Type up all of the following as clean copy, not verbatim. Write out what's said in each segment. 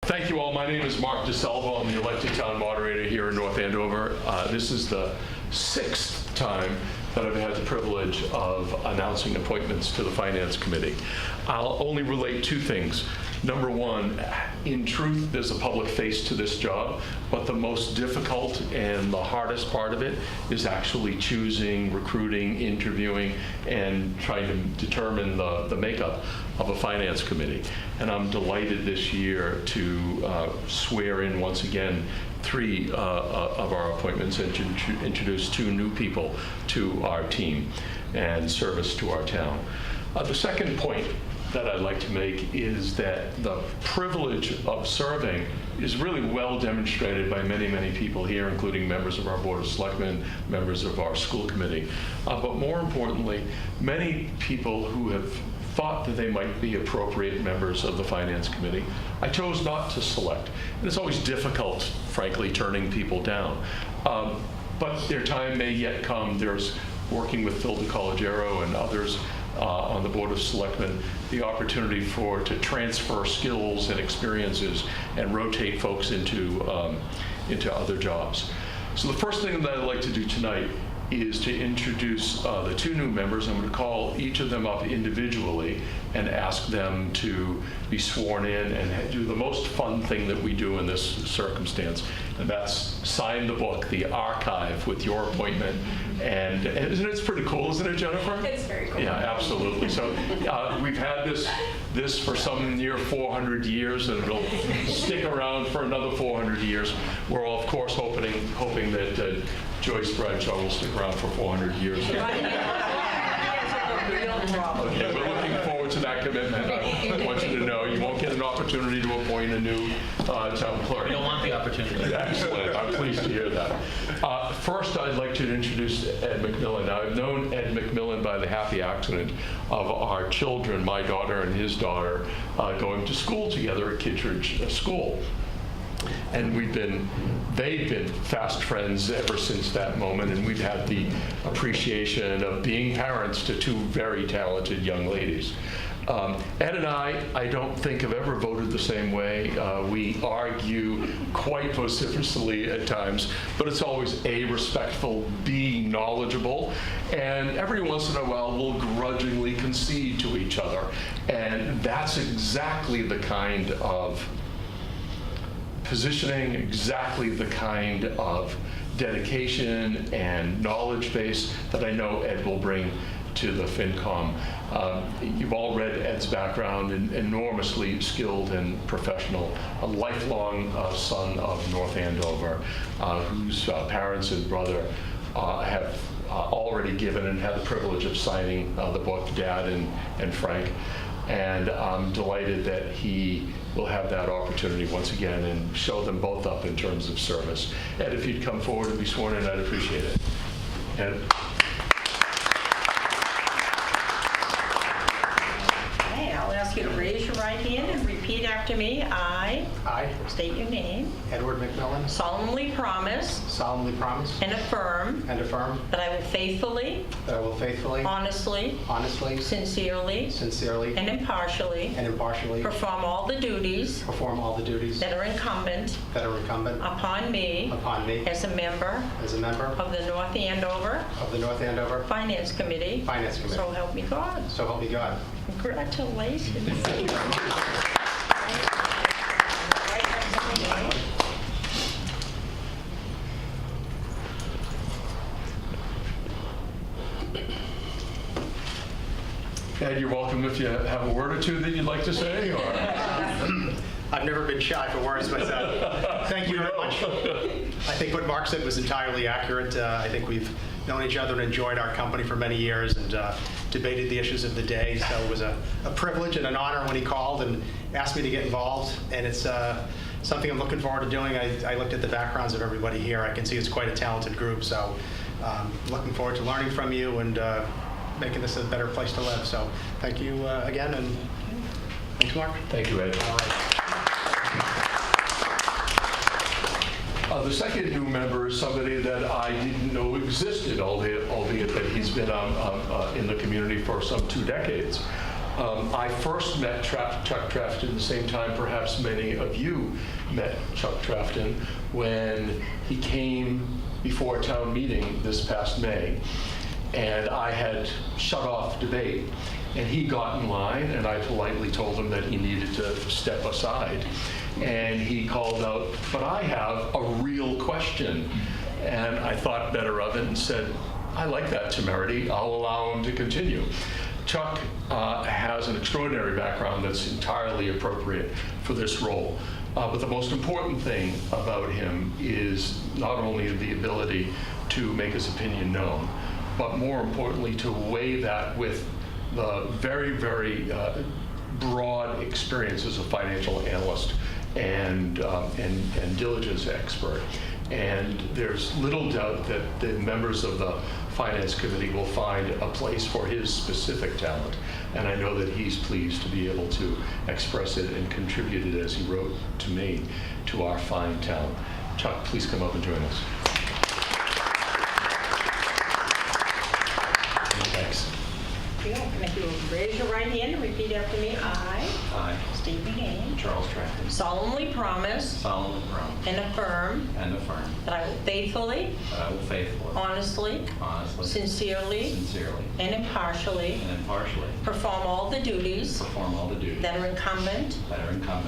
Thank you all. My name is Mark DeSalvo. I'm the elected town moderator here in North Andover. This is the 6th time that I've had the privilege of announcing appointments to the Finance Committee. I'll only relate 2 things. Number 1, in truth, there's a public face to this job, but the most difficult and the hardest part of it is actually choosing, recruiting, interviewing, and trying to determine the makeup of a Finance Committee. And I'm delighted this year to swear in once again 3 of our appointments and to introduce 2 new people to our team and service to our town. The second point that I'd like to make is that the privilege of serving is really well demonstrated by many, many people here, including members of our Board of Selectmen, members of our school committee, but more importantly, many people who have thought that they might be appropriate members of the Finance Committee. I chose not to select. And it's always difficult, frankly, turning people down. But their time may yet come. There's working with Phil DeCollegiero and others on the Board of Selectmen, the opportunity to transfer skills and experiences and rotate folks into other jobs. So the first thing that I'd like to do tonight is to introduce the 2 new members. I'm going to call each of them up individually and ask them to be sworn in and do the most fun thing that we do in this circumstance, and that's sign the book, the archive, with your appointment. And it's pretty cool, isn't it, Jennifer? It's very cool. Yeah, absolutely. So we've had this for some near 400 years, and it'll stick around for another 400 years. We're all, of course, hoping that Joyce Bradshaw will stick around for 400 years. Okay, we're looking forward to that commitment. I want you to know you won't get an opportunity to appoint a new town clerk. We don't want the opportunity. Excellent. I'm pleased to hear that. First, I'd like to introduce Ed McMillan. Now, I've known Ed McMillan by the happy accident of our children, my daughter and his daughter, going to school together at Kittredge School. And they've been fast friends ever since that moment, and we've had the appreciation of being parents to 2 very talented young ladies. Ed and I don't think have ever voted the same way. We argue quite vociferously at times, but it's always A, respectful, B, knowledgeable, and every once in a while we'll grudgingly concede to each other. And that's exactly the kind of positioning, exactly the kind of dedication and knowledge base that I know Ed will bring to the FinCom. You've all read Ed's background, and enormously skilled and professional, a lifelong son of North Andover, whose parents and brother have already given and had the privilege of signing the book, Dad and Frank. And I'm delighted that he will have that opportunity once again and show them both up in terms of service. Ed, if you'd come forward and be sworn in, I'd appreciate it. Ed? Okay, I'll ask you to raise your right hand and repeat after me. I state your name. Edward McMillan. Solemnly promise Solemnly promise and affirm and affirm that I will faithfully, that I will faithfully, honestly, sincerely, and impartially perform all the duties perform all the duties that are incumbent upon me as a member of of the North Andover Finance Committee. So help me God. So help me God. Congratulations. Ed, you're welcome if you have a word or 2 that you'd like to say. Or I've never been shy for words, but thank you very much. I think what Mark said was entirely accurate. I think we've known each other and enjoyed our company for many years, and debated the issues of the day. So it was a privilege and an honor when he called and asked me to get involved, and it's something I'm looking forward to doing. I looked at the backgrounds of everybody here. I can see it's quite a talented group, so looking forward to learning from you and making this a better place to live. So thank you again, and thanks, Mark. Thank you, Ed. All right. The second new member is somebody that I didn't know existed, albeit that he's been in the community for some 2 decades. I first met Chuck Trafton the same time perhaps many of you met Chuck Trafton, when he came before a town meeting this past May, and I had shut off debate. And he got in line, and I politely told him that he needed to step aside. And he called out, "But I have a real question." And I thought better of it and said, "I like that temerity. I'll allow him to continue." Chuck has an extraordinary background that's entirely appropriate for this role. But the most important thing about him is not only the ability to make his opinion known, but more importantly, to weigh that with the very, very broad experience as a financial analyst and diligence expert. And there's little doubt that the members of the Finance Committee will find a place for his specific talent. And I know that he's pleased to be able to express it and contribute it, as he wrote to me, to our fine town. Chuck, please come up and join us. Thanks. If you will raise your right hand and repeat after me. I state your name. Charles Trafton. Solemnly promise Solemnly promise and affirm and affirm that I will faithfully, that I will faithfully, honestly, sincerely, sincerely, and impartially and impartially perform all the duties perform all the duties that are incumbent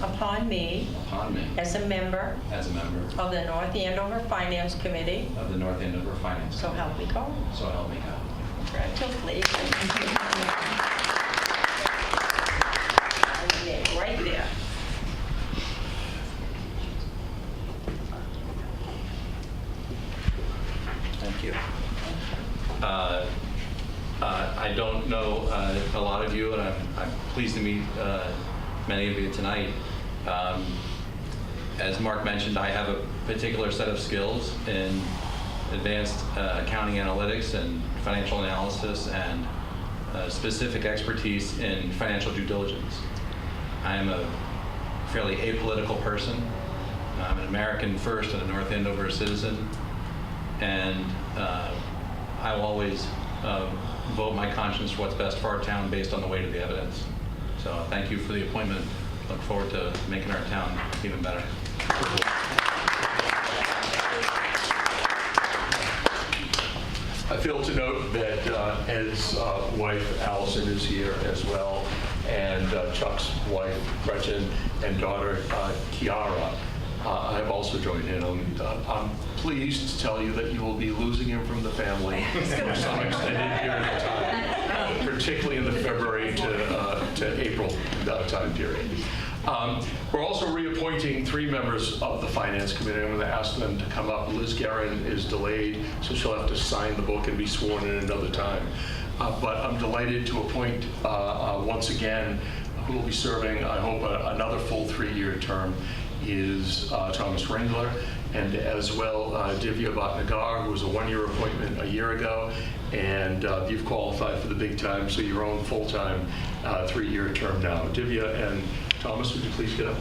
upon me upon me as a member as a member of the North Andover Finance Committee. of the North Andover Finance So help me God. Committee. So help me God. Congratulations. Right there. Thank you. I don't know a lot of you, and I'm pleased to meet many of you tonight. As Mark mentioned, I have a particular set of skills in advanced accounting analytics and financial analysis, and specific expertise in financial due diligence. I am a fairly apolitical person. I'm an American first and a North Andover citizen, and I will always vote my conscience for what's best for our town based on the weight of the evidence. So thank you for the appointment. Look forward to making our town even better. I failed to note that Ed's wife, Allison, is here as well, and Chuck's wife, Gretchen, and daughter, Kiara, have also joined in. I'm pleased to tell you that you will be losing him from the family for some extended period of time, particularly in the February to April time period. We're also reappointing 3 members of the Finance Committee. I'm going to ask them to come up. Liz Guerin is delayed, so she'll have to sign the book and be sworn in another time. But I'm delighted to appoint once again, who will be serving, I hope, another full 3-year term, is Thomas Ringler, and as well Divya Bhatnagar, who was a 1-year appointment a year ago, and you've qualified for the big time, so your own full-time 3-year term now. Divya and Thomas, would you please get up?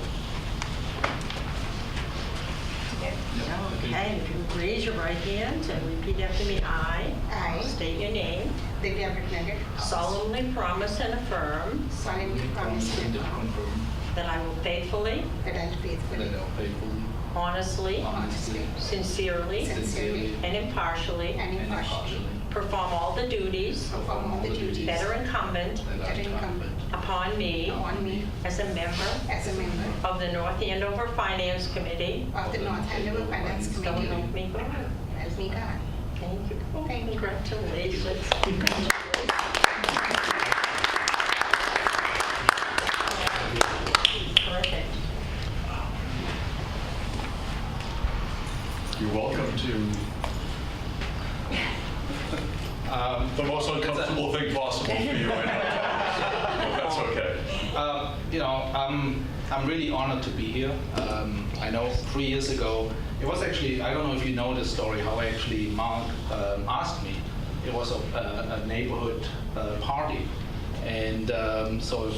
Okay, if you would raise your right hand and repeat after me. I state your name. Solemnly promise and affirm that I will faithfully, honestly, sincerely, and impartially perform all the duties that are incumbent upon me as a member of the North Andover Finance Committee. So help me God. Thank you. Congratulations. Perfect. You're welcome to the most uncomfortable thing possible for you right now. That's okay. I'm really honored to be here. I know 3 years ago, it was actually, I don't know if you know the story, how actually Mark asked me. It was a neighborhood party. And so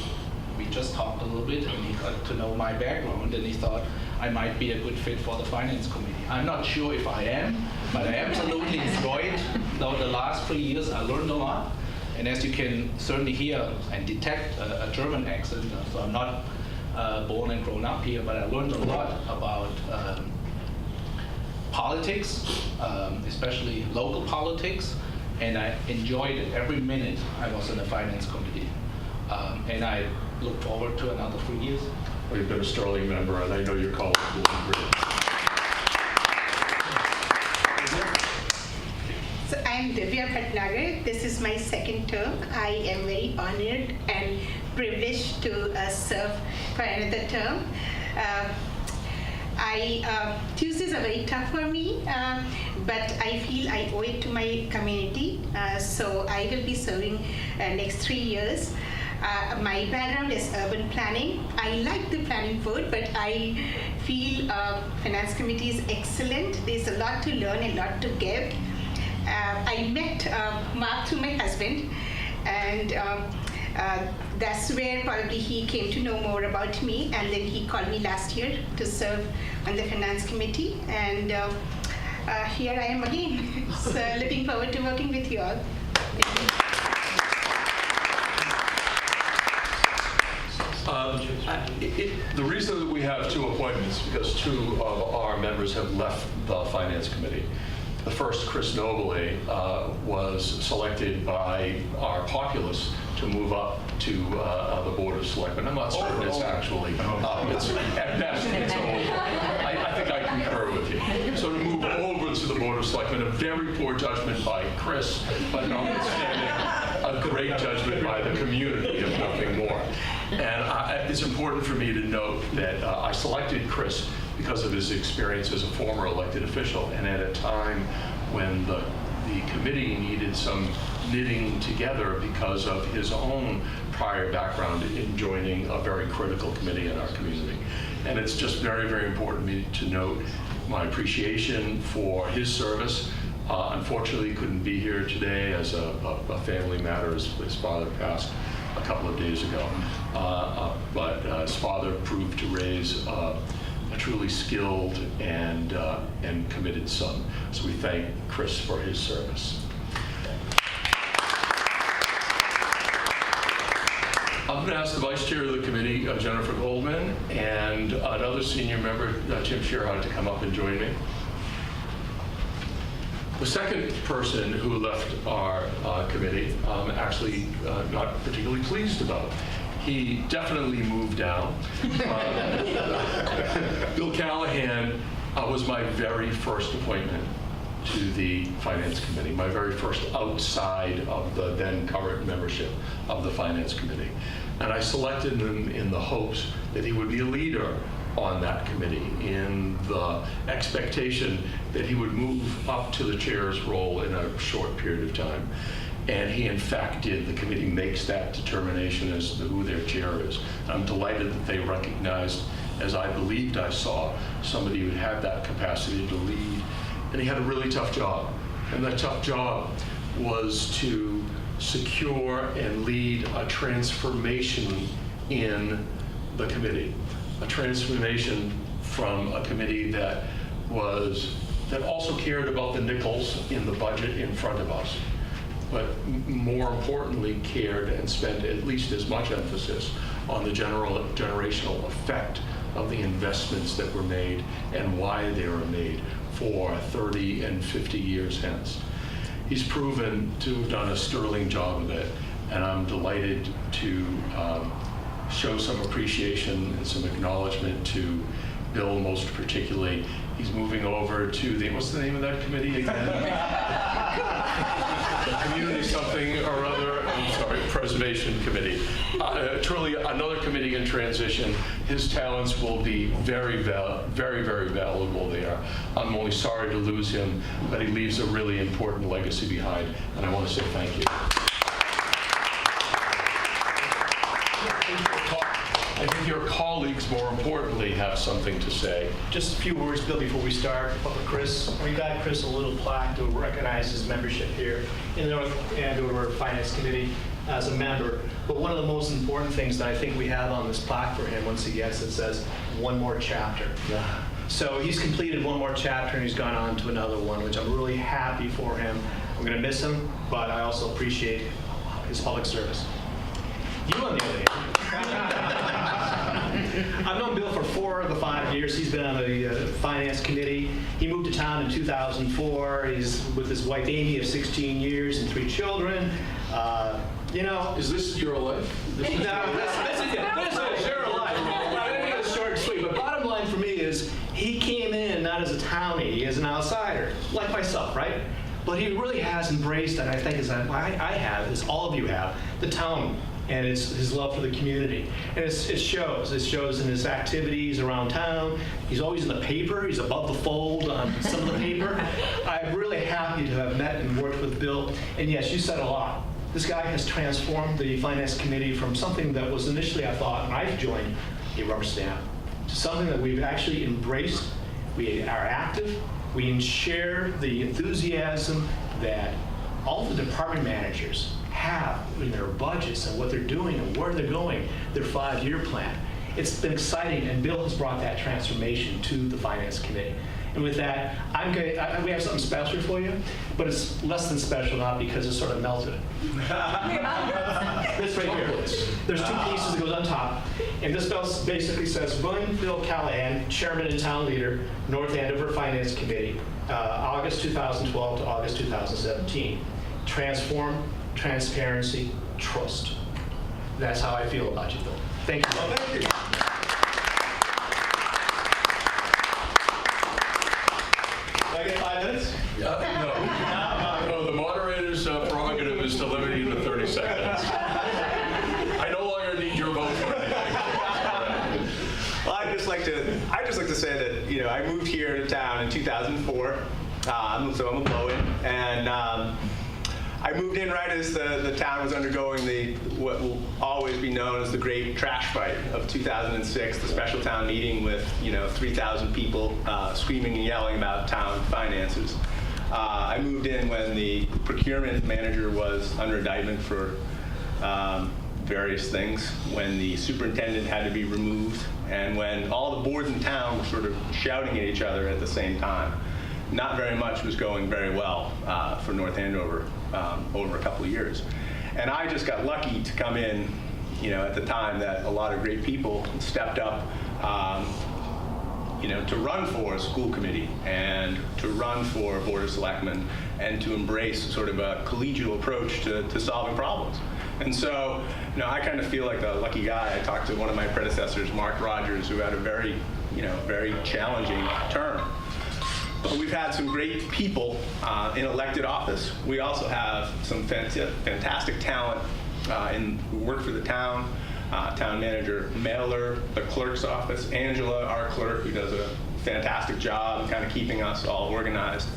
we just talked a little bit, and he got to know my background, and he thought I might be a good fit for the Finance Committee. I'm not sure if I am, but I absolutely enjoyed the last 3 years. I learned a lot. And as you can certainly hear and detect a German accent, so I'm not born and grown up here, but I learned a lot about politics, especially local politics, and I enjoyed it every minute I was in the finance committee. And I look forward to another 3 years. Well, you've been a sterling member, and I know your colleagues will be great. So I'm Divya Bhatnagar. This is my second term. I am very honored and privileged to serve for another term. Tuesdays are very tough for me, but I feel I owe it to my community. So I will be serving next 3 years. My background is urban planning. I like the planning board, but I feel finance committee is excellent. There's a lot to learn, a lot to give. I met Mark through my husband, and that's where probably he came to know more about me, and then he called me last year to serve on the finance committee, and here I am again. So looking forward to working with you all. Thank you. The reason that we have 2 appointments is because 2 of our members have left the Finance Committee. The first, Chris Nobley, was selected by our populace to move up to the Board of Selectmen. I'm not certain it's actually, it's, at best, it's over. I think I concur with you. So to move over to the Board of Selectmen, a very poor judgment by Chris, but notwithstanding, a great judgment by the community, if nothing more. And it's important for me to note that I selected Chris because of his experience as a former elected official, and at a time when the committee needed some knitting together because of his own prior background in joining a very critical committee in our community. And it's just very, very important to me to note my appreciation for his service. Unfortunately, he couldn't be here today as a family matter. His father passed a couple of days ago. But his father proved to raise a truly skilled and committed son. So we thank Chris for his service. I'm going to ask the Vice Chair of the committee, Jennifer Goldman, and another senior member, Tim Shearhart, to come up and join me. The second person who left our committee, actually not particularly pleased about. He definitely moved down. Bill Callahan was my very first appointment to the Finance Committee, my very first outside of the then current membership of the Finance Committee. And I selected him in the hopes that he would be a leader on that committee, in the expectation that he would move up to the chair's role in a short period of time. And he, in fact, did. The committee makes that determination as to who their chair is. I'm delighted that they recognized, as I believed I saw, somebody who had that capacity to lead. And he had a really tough job. And that tough job was to secure and lead a transformation in the committee. A transformation from a committee that also cared about the nickels in the budget in front of us, but more importantly cared and spent at least as much emphasis on the generational effect of the investments that were made and why they were made for 30 and 50 years hence. He's proven to have done a sterling job of it, and I'm delighted to show some appreciation and some acknowledgement to Bill most particularly. He's moving over to the, what's the name of that committee again? The community something or other, I'm sorry, Preservation Committee. Truly another committee in transition. His talents will be very, very valuable there. I'm only sorry to lose him, but he leaves a really important legacy behind, and I want to say thank you. I think your colleagues, more importantly, have something to say. Just a few words, Bill, before we start. Chris, we got Chris a little plaque to recognize his membership here in the North Andover Finance Committee as a member. But one of the most important things that I think we have on this plaque for him, once he gets it, says, one more chapter. Yeah. So he's completed one more chapter and he's gone on to another one, which I'm really happy for him. I'm going to miss him, but I also appreciate his public service. You, on the other hand, I've known Bill for 4 of the 5 years. He's been on the Finance Committee. He moved to town in 2004. He's with his wife Amy of 16 years and 3 children. You know, Is this your life? this is your life. I think it's short and sweet, but bottom line for me is he came in not as a townie, as an outsider, like myself, right? But he really has embraced, and I think as I have, as all of you have, the town and his love for the community. And it shows. It shows in his activities around town. He's always in the paper. He's above the fold on some of the paper. I'm really happy to have met and worked with Bill. And yes, you said a lot. This guy has transformed the Finance Committee from something that was initially, I thought, when I joined, a rubber stamp, to something that we've actually embraced. We are active. We share the enthusiasm that all the department managers have in their budgets and what they're doing and where they're going, their 5-year plan. It's been exciting, and Bill has brought that transformation to the Finance Committee. And with that, we have something special for you, but it's less than special not because it's sort of melted. This right here. There's 2 pieces that goes on top, and this basically says, William Phil Callahan, Chairman and Town Leader, North Andover Finance Committee, August 2012 to August 2017. Transform, transparency, trust. That's how I feel about you, Bill. Thank you. Well, thank you. Do I get 5 minutes? No, the moderator's prerogative is to limit you to 30 seconds. I no longer need your vote for anything. Well, I'd just like to say that, you know, I moved here to town in 2004, so I'm a blow-in, and I moved in right as the town was undergoing what will always be known as the Great Trash Fight of 2006, the special town meeting with 3,000 people screaming and yelling about town finances. I moved in when the procurement manager was under indictment for various things, when the superintendent had to be removed, and when all the boards in town were sort of shouting at each other at the same time. Not very much was going very well for North Andover over a couple of years. And I just got lucky to come in, at the time that a lot of great people stepped up, to run for a school committee and to run for Board of Selectmen and to embrace sort of a collegial approach to solving problems. And so, I kind of feel like a lucky guy. I talked to one of my predecessors, Mark Rogers, who had a very, very challenging term. But we've had some great people in elected office. We also have some fantastic talent who work for the town. Town manager Mailer, the clerk's office, Angela, our clerk, who does a fantastic job in kind of keeping us all organized.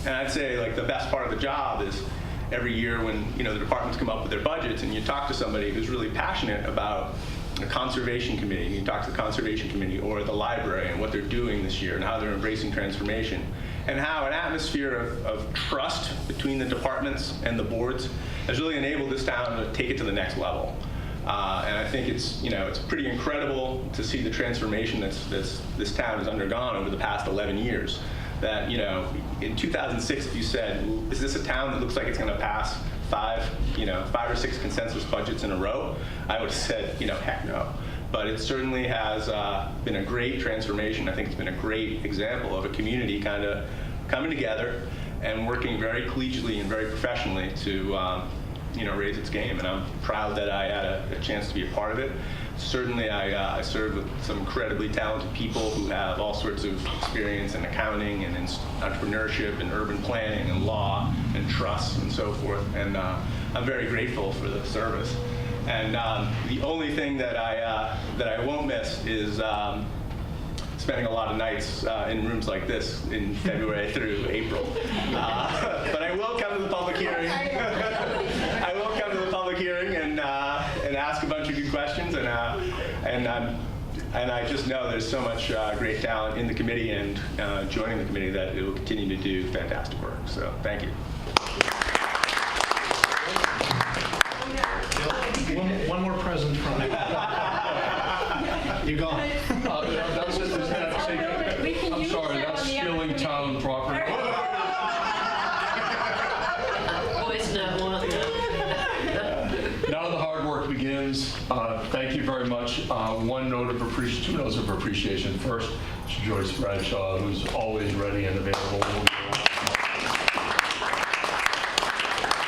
And I'd say like the best part of the job is every year when the departments come up with their budgets and you talk to somebody who's really passionate about the conservation committee, and you talk to the conservation committee or the library and what they're doing this year and how they're embracing transformation, and how an atmosphere of trust between the departments and the boards has really enabled this town to take it to the next level. And I think it's pretty incredible to see the transformation this town has undergone over the past 11 years. That in 2006, if you said, "Is this a town that looks like it's going to pass 5 or 6 consensus budgets in a row?" I would have said, heck no. But it certainly has been a great transformation. I think it's been a great example of a community kind of coming together and working very collegially and very professionally to raise its game. And I'm proud that I had a chance to be a part of it. Certainly, I served with some incredibly talented people who have all sorts of experience in accounting and in entrepreneurship and urban planning and law and trust and so forth. And I'm very grateful for the service. And the only thing that I won't miss is spending a lot of nights in rooms like this in February through April. But I will come to the public hearing. I will come to the public hearing and ask a bunch of good questions. And I just know there's so much great talent in the committee and joining the committee that it will continue to do fantastic work. So thank you. One more present from me. You're gone. I'm sorry, that's stealing town property. Boys not want that. two notes of appreciation. First, to Joyce Bradshaw, who's always ready and available.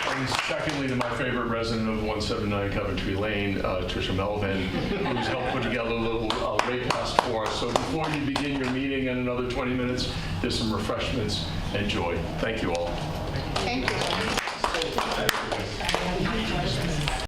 And secondly, to my favorite resident of 179 Coventry Lane, Tricia Melvin, who's helped put together a little rate pass for us. So before you begin your meeting in another 20 minutes, there's some refreshments. Enjoy. Thank you all. Thank you.